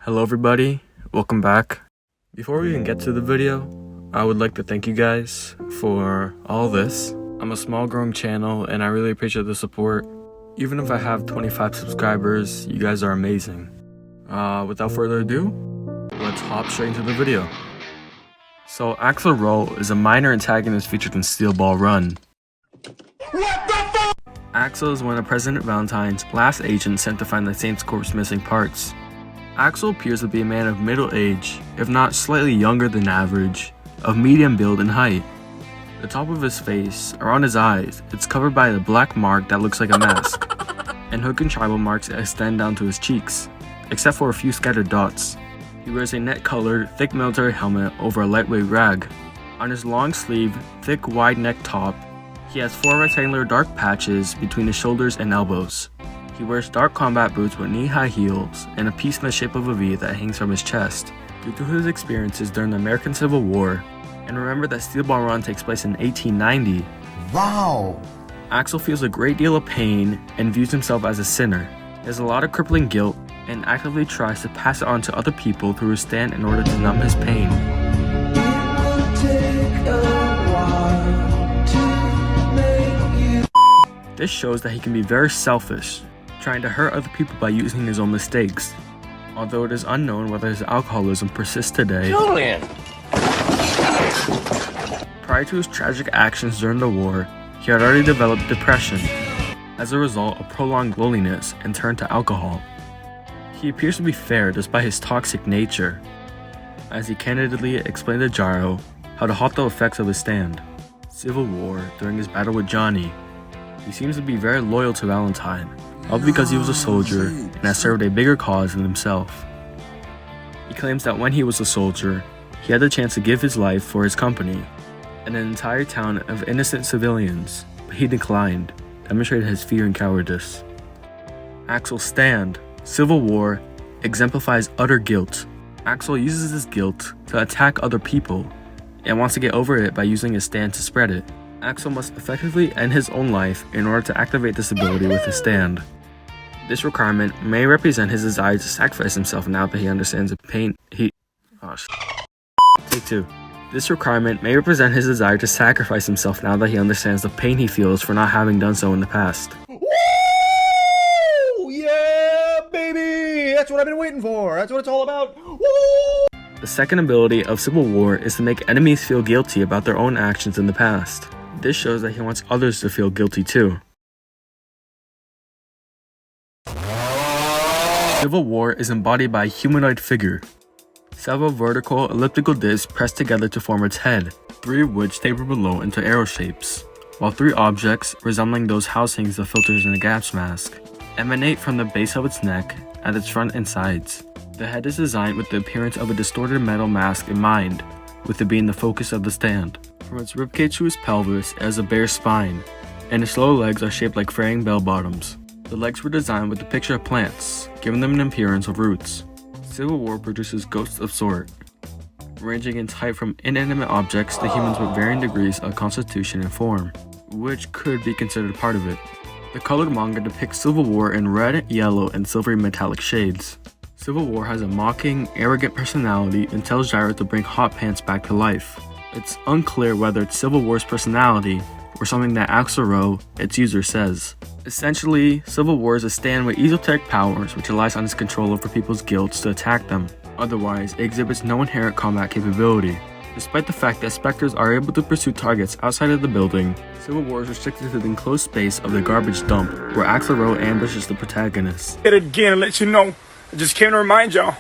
Hello everybody, welcome back. Before we even get to the video, I would like to thank you guys for all this. I'm a small growing channel and I really appreciate the support. Even if I have 25 subscribers, you guys are amazing. Without further ado, let's hop straight into the video. So Axl Rose is a minor antagonist featured in Steel Ball Run. Axl is one of President Valentine's last agents sent to find the Saints Corp's missing parts. Axl appears to be a man of middle age, if not slightly younger than average, of medium build and height. The top of his face, around his eyes, it's covered by a black mark that looks like a mask, and hook and tribal marks extend down to his cheeks, except for a few scattered dots. He wears a net-colored, thick military helmet over a lightweight rag. On his long sleeve, thick wide neck top, he has 4 rectangular dark patches between his shoulders and elbows. He wears dark combat boots with knee-high heels and a piece in the shape of a V that hangs from his chest. Due to his experiences during the American Civil War, and remember that Steel Ball Run takes place in 1890, wow! Axl feels a great deal of pain and views himself as a sinner. He has a lot of crippling guilt and actively tries to pass it on to other people through his stand in order to numb his pain. This shows that he can be very selfish, trying to hurt other people by using his own mistakes. Although it is unknown whether his alcoholism persists today. Julian! Prior to his tragic actions during the war, he had already developed depression as a result of prolonged loneliness and turned to alcohol. He appears to be fair despite his toxic nature, as he candidly explained to Jaro how to halt the effects of his stand. Civil War, during his battle with Johnny, he seems to be very loyal to Valentine, all because he was a soldier and has served a bigger cause than himself. He claims that when he was a soldier, he had the chance to give his life for his company and an entire town of innocent civilians, but he declined, demonstrating his fear and cowardice. Axl's stand, Civil War, exemplifies utter guilt. Axl uses his guilt to attack other people and wants to get over it by using his stand to spread it. Axl must effectively end his own life in order to activate this ability with his stand. This requirement may represent his desire to sacrifice himself now that he understands the pain Take 2. This requirement may represent his desire to sacrifice himself now that he understands the pain he feels for not having done so in the past. Woo! Yeah, baby! That's what I've been waiting for. That's what it's all about. Woo! The second ability of Civil War is to make enemies feel guilty about their own actions in the past. This shows that he wants others to feel guilty too. Civil War is embodied by a humanoid figure. Several vertical elliptical discs pressed together to form its head, 3 of which taper below into arrow shapes, while 3 objects, resembling those housings the filters in a gas mask, emanate from the base of its neck at its front and sides. The head is designed with the appearance of a distorted metal mask in mind, with it being the focus of the stand. From its ribcage to its pelvis, it has a bare spine, and its lower legs are shaped like fraying bell bottoms. The legs were designed with the picture of plants, giving them an appearance of roots. Civil War produces ghosts of sort, ranging in type from inanimate objects to humans with varying degrees of constitution and form, which could be considered part of it. The colored manga depicts Civil War in red, yellow, and silvery metallic shades. Civil War has a mocking, arrogant personality and tells Jaro to bring Hot Pants back to life. It's unclear whether it's Civil War's personality or something that Axl Rose, its user, says. Essentially, Civil War is a stand with esoteric powers which relies on its control over people's guilds to attack them. Otherwise, it exhibits no inherent combat capability. Despite the fact that Spectres are able to pursue targets outside of the building, Civil War is restricted to the enclosed space of the garbage dump, where Axl Rose ambushes the protagonist. Hit it again and let you know. I just came to remind y'all.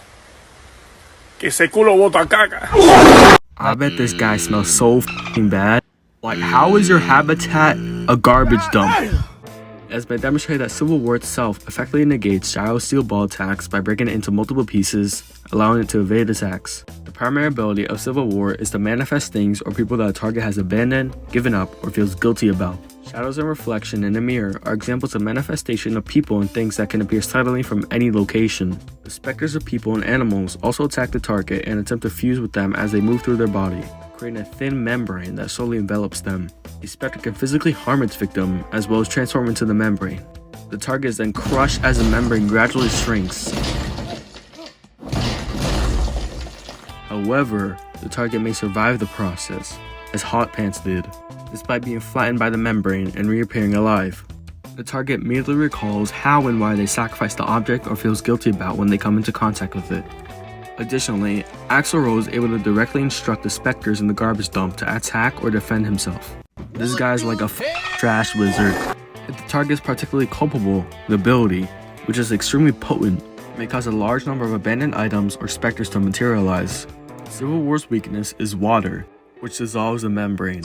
Que ese culo bota caca. I bet this guy smells so f***ing bad. Like, how is your habitat a garbage dump? It has been demonstrated that Civil War itself effectively negates Gyro's steel ball attacks by breaking it into multiple pieces, allowing it to evade attacks. The primary ability of Civil War is to manifest things or people that a target has abandoned, given up, or feels guilty about. Shadows and reflection in a mirror are examples of manifestation of people and things that can appear suddenly from any location. The specters of people and animals also attack the target and attempt to fuse with them as they move through their body, creating a thin membrane that slowly envelops them. A specter can physically harm its victim, as well as transform into the membrane. The target is then crushed as the membrane gradually shrinks. However, the target may survive the process, as Hot Pants did, despite being flattened by the membrane and reappearing alive. The target immediately recalls how and why they sacrificed the object or feels guilty about when they come into contact with it. Additionally, Axl Rose is able to directly instruct the specters in the garbage dump to attack or defend himself. This guy's like a trash wizard. If the target is particularly culpable, the ability, which is extremely potent, may cause a large number of abandoned items or specters to materialize. Civil War's weakness is water, which dissolves the membrane.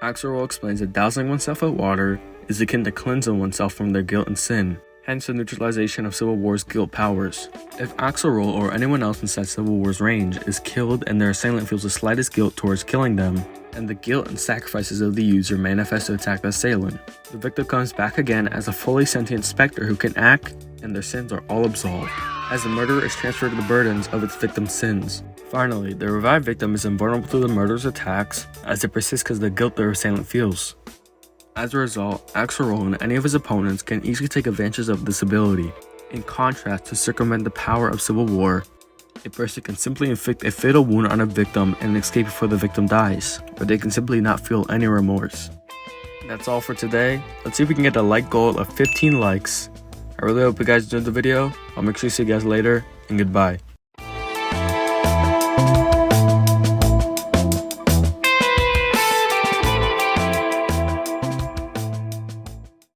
Axl Rose explains that dousing oneself with water is akin to cleansing oneself from their guilt and sin, hence the neutralization of Civil War's guilt powers. If Axl Rose or anyone else inside Civil War's range is killed and their assailant feels the slightest guilt towards killing them, and the guilt and sacrifices of the user manifest to attack the assailant, the victim comes back again as a fully sentient specter who can act, and their sins are all absolved, as the murderer is transferred to the burdens of its victim's sins. Finally, the revived victim is invulnerable to the murderer's attacks, as it persists because of the guilt their assailant feels. As a result, Axl Rose and any of his opponents can easily take advantage of this ability. In contrast, to circumvent the power of Civil War, a person can simply inflict a fatal wound on a victim and escape before the victim dies, or they can simply not feel any remorse. That's all for today. Let's see if we can get the like goal of 15 likes. I really hope you guys enjoyed the video. I'll make sure to see you guys later, and goodbye.